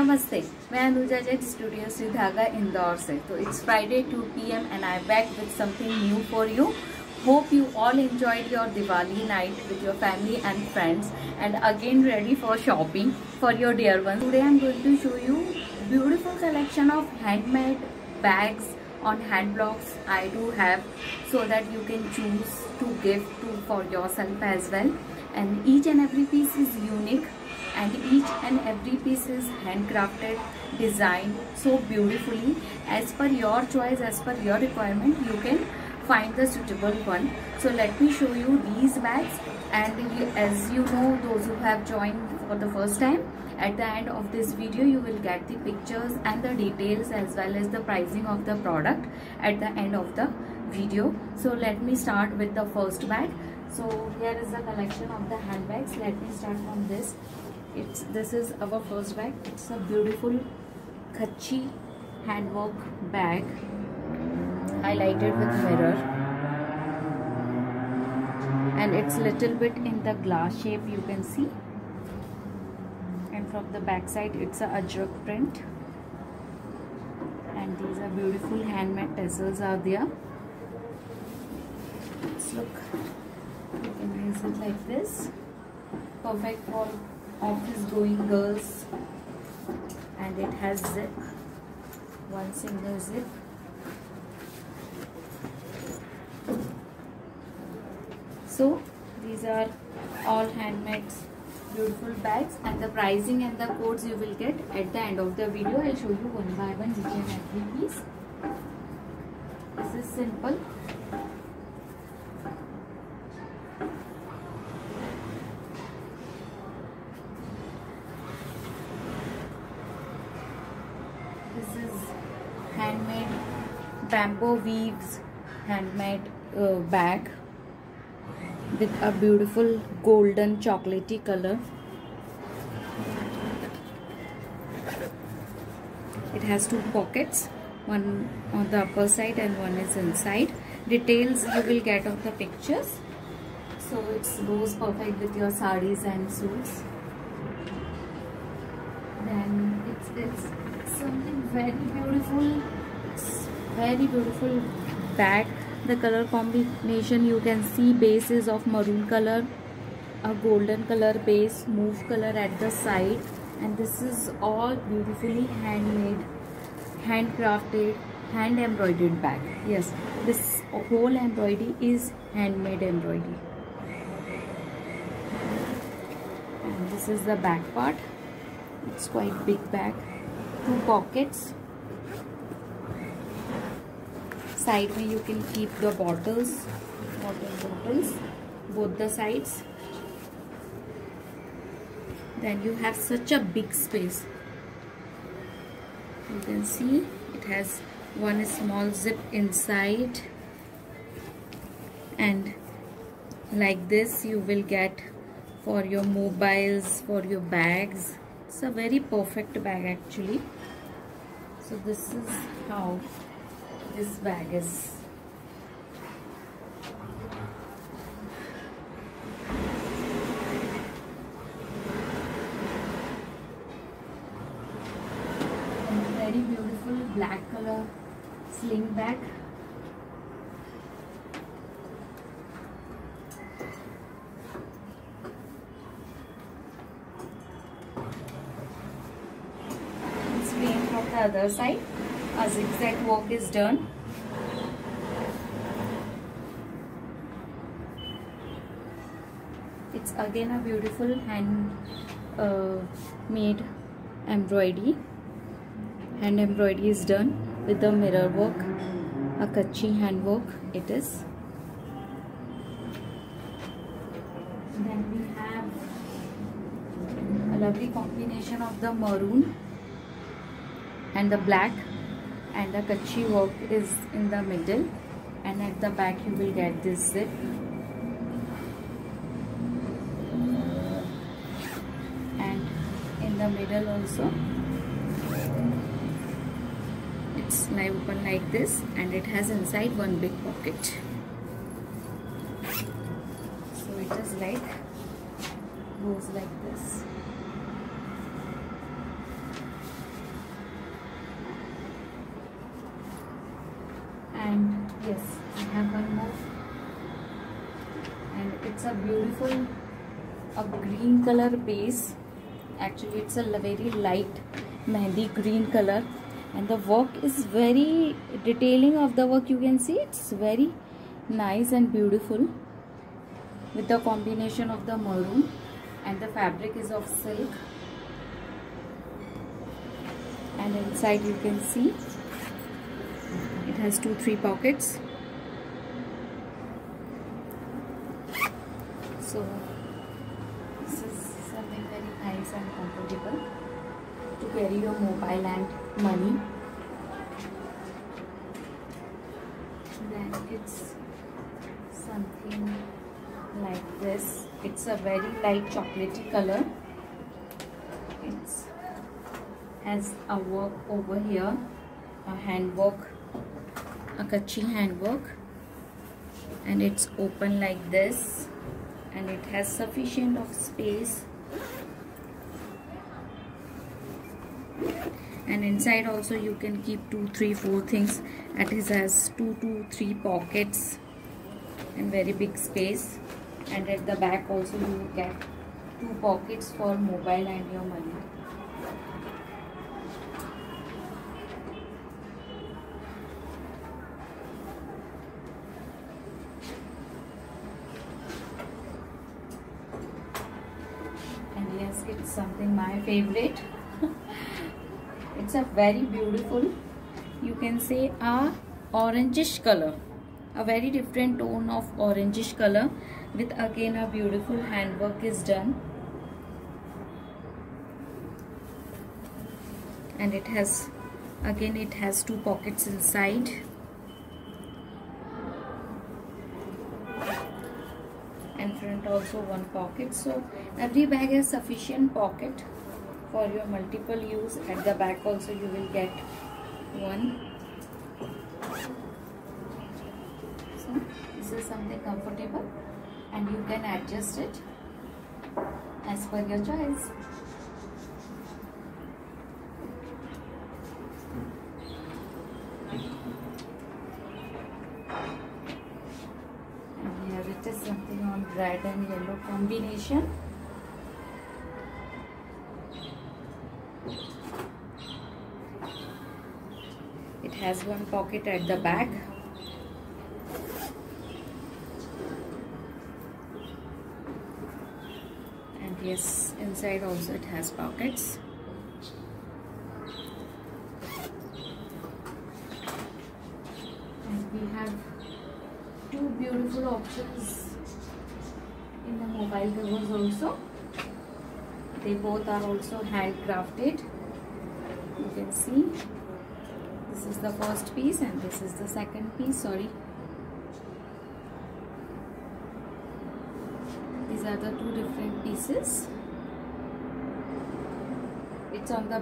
नमस्ते, मैं अनुजा जैन स्टूडियो से धागा इंदौर से। तो it's Friday 2 PM and I back with something new for you. Hope you all enjoyed your Diwali night with your family and friends and again ready for shopping for your dear ones. Today I'm going to show you beautiful collection of handmade bags on hand blocks I do have, so that you can choose to give to for yourself as well. And each and every piece is unique and each and every piece is handcrafted, designed so beautifully as per your choice, as per your requirement. You can find the suitable one. So let me show you these bags, and as you know, those who have joined for the first time, at the end of this video you will get the pictures and the details as well as the pricing of the product at the end of the video. So let me start with the first bag. So here is the collection of the handbags. Let me start from this. This is our first bag. It's a beautiful Kutchi handwork bag, highlighted with mirror, and it's little bit in the glass shape, you can see. And from the back side it's a ajrak print, and these are beautiful handmade tassels are there. Let's look. You can raise it like this, perfect for office going girls, and it has zip, one single zip. So these are all handmade beautiful bags, and the pricing and the codes you will get at the end of the video. I'll show you one by one each and every piece. This is simple. This is handmade bamboo weaves handmade bag with a beautiful golden chocolatey color. It has two pockets, one on the upper side and one is inside. Details you will get on the pictures. So it goes perfect with your sarees and suits. Then it's something very beautiful. It's very beautiful bag. The color combination you can see, base is of maroon color, a golden color base, mauve color at the side, and this is all beautifully handmade, handcrafted, hand embroidered bag. Yes, this whole embroidery is handmade embroidery. And this is the back part. It's quite big bag, two pockets. Side में you can keep the bottles, both the sides. Then you have such a big space. You can see it has one small zip inside, and like this you will get for your mobiles, for your bags. It's a very perfect bag actually. So this is how this bag is. And very beautiful black color sling bag. Same from the other side. A zigzag work is done. It's again a beautiful hand made embroidery. Hand embroidery is done with the mirror work, a Kutchi handwork it is. Then we have a lovely combination of the maroon and the black, and the Kutchi work is in the middle, and at the back you will get this zip. And in the middle also it's open like this, and it has inside one big pocket. So it is like, goes like this. yes, I have one more, and it's a beautiful green color base. Actually it's a very light mehndi green color, and the work is very detailing of the work. You can see it's very nice and beautiful with the combination of the maroon, and the fabric is of silk, and inside you can see it has 2-3 pockets. So this is something very nice and comfortable to carry your mobile and money. Then it's something like this. It's a very light chocolatey color. It has a work over here, a handwork, a kachi handwork, and it's open like this, and it has sufficient of space. And inside also you can keep 2, 3, 4 things. It has 2 to 3 pockets and very big space. And at the back also you will get 2 pockets for mobile and your money. And yes, it's something my favorite. It's a very beautiful, you can say a orangish color, a very different tone of orangish color, with again a beautiful handwork is done. And it has, again it has 2 pockets inside. And front also 1 pocket. So every bag has sufficient pocket for your multiple use. At the back also you will get 1. So this is something comfortable, and you can adjust it as per your choice. And here it is something on red and yellow combination. It has 1 pocket at the back. And yes, inside also it has pockets. And we have 2 beautiful options in the mobile covers also. They both are also handcrafted. You can see this is the first piece and this is the second piece. Sorry, these are the 2 different pieces. It's on the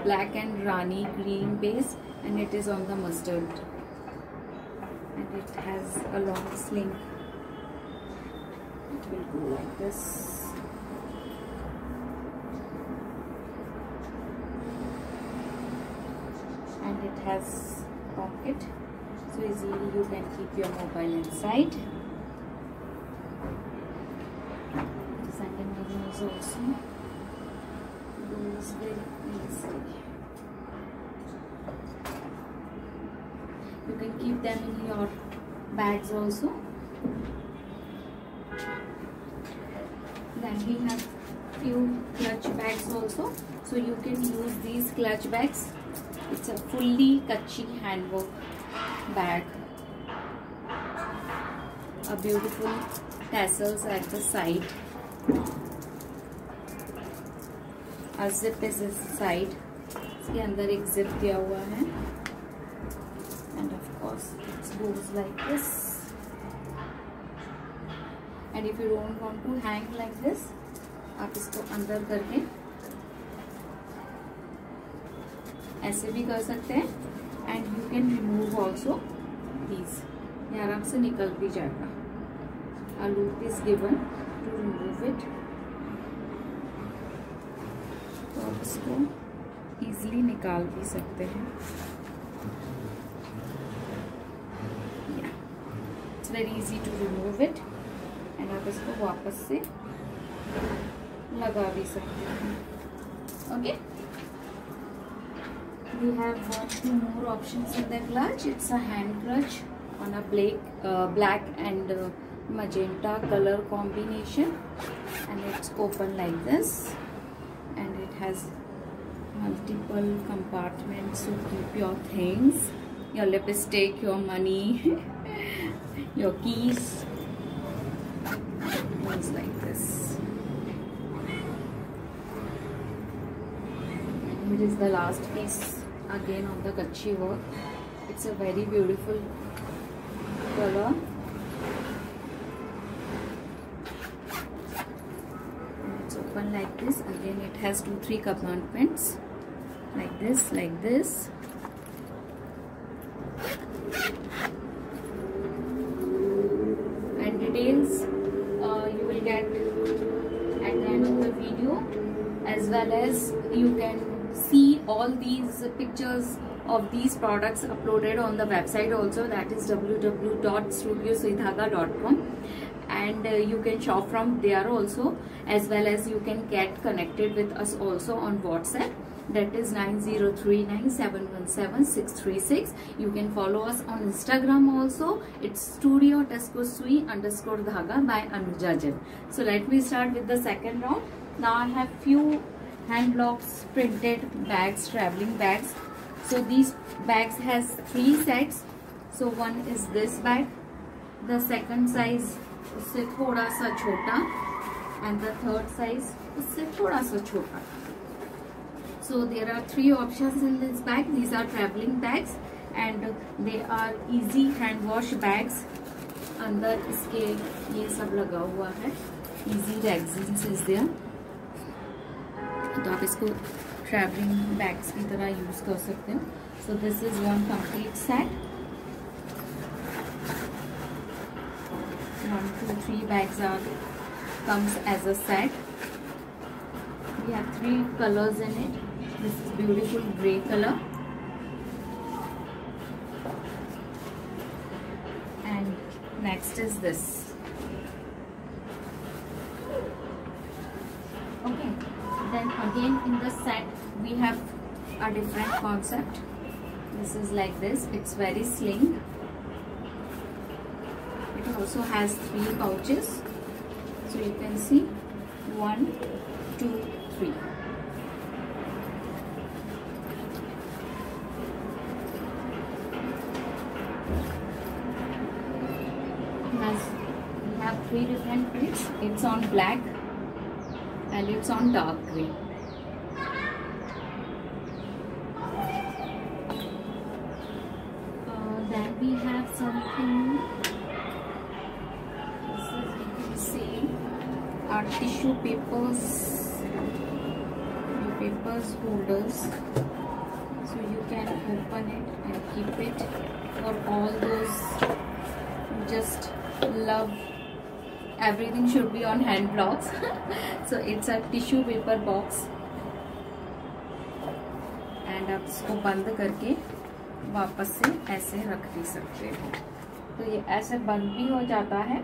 black and Rani green base, and it is on the mustard, and it has a long sling. It will go like this. And it has pocket, so easily you can keep your mobile inside. The second one is also goes very easily. You can keep them in your bags also. Then we have few clutch bags also, so you can use these clutch bags. It's a fully kachi handwork bag. A beautiful tassels at the side. A zip is inside. इसके अंदर एक zip दिया हुआ है. And of course it goes like this. And if you don't want to hang like this, आप इसको अंदर करके ऐसे भी कर सकते हैं. And you can remove also these. ये आराम से निकल भी जाएगा. A loop is given to remove it. तो आप इसको ईजिली निकाल भी सकते हैं. it's very easy to remove it. And आप इसको वापस से लगा भी सकते हैं. Okay. We have 2 more options in the clutch. It's a hand clutch on a black and magenta color combination, and it's open like this, and it has multiple compartments to keep your things, your lipstick, your money, your keys. It's like this. It is the last piece again of the kachi work. It's a very beautiful color. It's open like this. Again, it has 2-3 compartments like this, like this. And details you will get at the end of the video, as well as you can see all these pictures of these products uploaded on the website also, that is www.studiosuidhaga.com, and you can shop from there also, as well as you can get connected with us also on WhatsApp, that is 9039717636. You can follow us on Instagram also. It's studio_sui_dhaga by Anuja Jain. So let me start with the second round. Now I have few hand blocks printed bags, traveling bags. So these bags has 3 sets. So one is this bag, the second size उससे थोड़ा सा छोटा, and the third size उससे थोड़ा सा छोटा. So there are 3 options in this bag. These are traveling bags and they are easy hand wash bags. अंदर इसके ये सब लगा हुआ है, easy resins is there. तो आप इसको traveling bags की तरह यूज कर सकते हो. So this is one complete set. 1, 2, 3 bags comes as a set. We have 3 colors in it. This is beautiful gray color, and next is this. Okay, then again in the set we have a different concept. This is like this. It's very slim. It also has 3 pouches, so you can see 1, 2, 3. We have 3 different prints. It's on black and it's on dark green. Then we have something. This is, you can see, our tissue papers, your papers holders. So you can open it and keep it for all those who just love everything should be on hand blocks. So it's a tissue paper box, and आप इसको बंद करके वापस से ऐसे रख भी सकते हो. तो ये ऐसे बंद भी हो जाता है,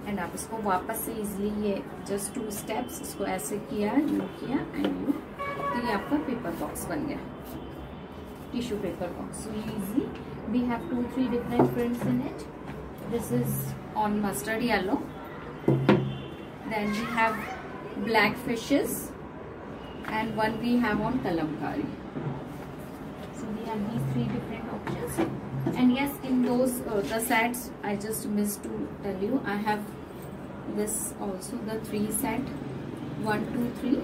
एंड आप इसको वापस से इजीली, ये जस्ट 2 स्टेप्स, इसको ऐसे किया, यू किया एंड यू, तो ये आपका पेपर बॉक्स बन गया, tissue paper box. So easy. We have 2-3 different prints in it. This is on mustard yellow. Then we have black fishes, and one we have on kalamkari. So we have these 3 different options. And yes, in those the sets, I just missed to tell you, I have this also, the 3 set, 1, 2, 3,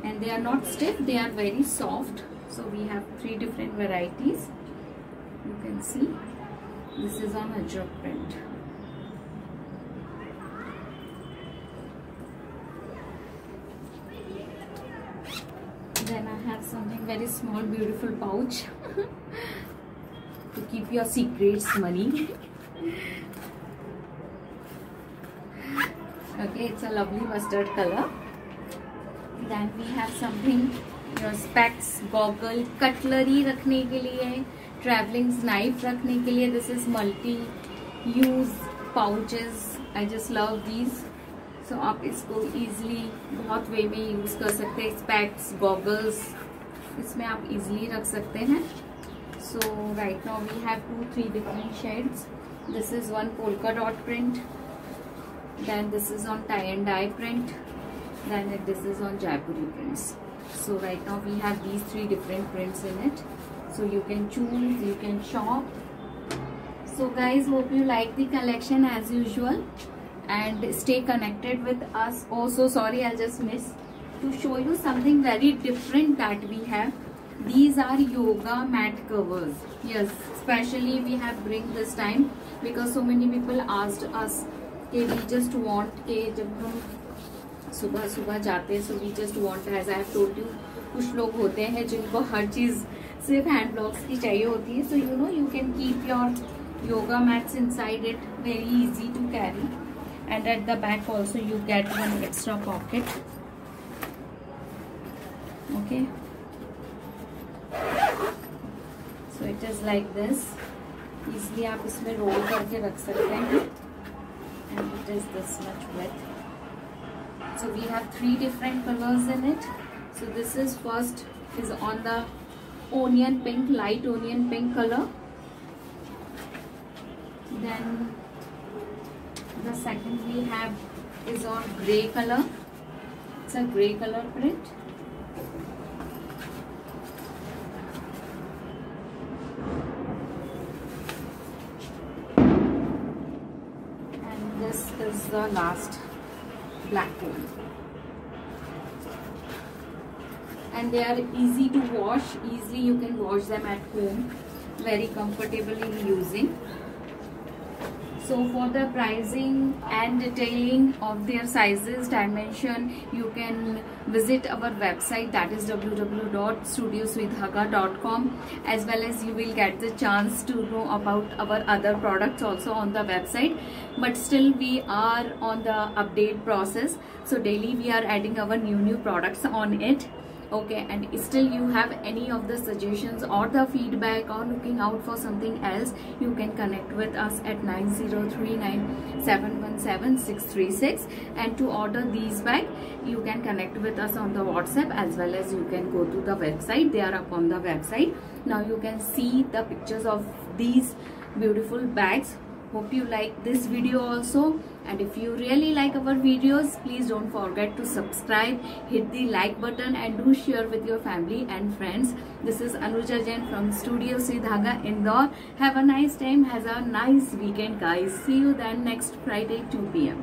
and they are not stiff, they are very soft. So we have 3 different varieties. You can see this is on ajrak print. Then I have something very small, beautiful pouch to keep your secrets, money. Okay, it's a lovely mustard color. Then we have something your specs, goggle, cutlery रखने के लिए, travelling knife रखने के लिए. This is multi use pouches. I just love these. So आप इसको easily बहुत वे में यूज कर सकते हैं. स्पेक्स, गॉगल्स इसमें आप इजीली रख सकते हैं. So right now we have 2-3 different shades. This is one polka dot print, then this is on tie and dye print, then this is on Jaipuri prints. So right now we have these 3 different prints in it. So you can choose, you can shop. So guys, hope you like the collection as usual and stay connected with us. Also sorry, I'll just miss to show you something very different that we have. These are yoga mat covers. Yes, especially we have bring this time because so many people asked us कि we just want कि जब हम सुबह सुबह जाते हैं, so we just want, as I have told you, कुछ लोग होते हैं जिनको हर चीज सिर्फ हैंड ब्लॉक्स की चाहिए होती है. So you know you can keep your yoga mats inside it, very easy to carry. And at the back also you get one extra pocket. Okay. So it is like this. Easily आप इसमें role करके रख सकते हैं. And it is this much width. So we have 3 different colors in it. So this is first is on the onion pink, light onion pink color. Then the second we have is on grey color. It's a grey color print. This is the last black one, and they are easy to wash. Easily you can wash them at home, very comfortable in using. So for the pricing and detailing of their sizes, dimension, you can visit our website, that is www.studioswithdhaga.com, as well as you will get the chance to know about our other products also on the website. But still we are on the update process, so daily we are adding our new products on it. Okay, and still you have any of the suggestions or the feedback or looking out for something else, you can connect with us at 9039717636. And to order these bag, you can connect with us on the WhatsApp, as well as you can go to the website. They are up on the website. Now you can see the pictures of these beautiful bags. Hope you like this video also, and if you really like our videos, please don't forget to subscribe, hit the like button, and do share with your family and friends. This is Anuja Jain from Studio Sri Dhaga, Indore. Have a nice time, have a nice weekend guys. See you then next Friday 2 PM.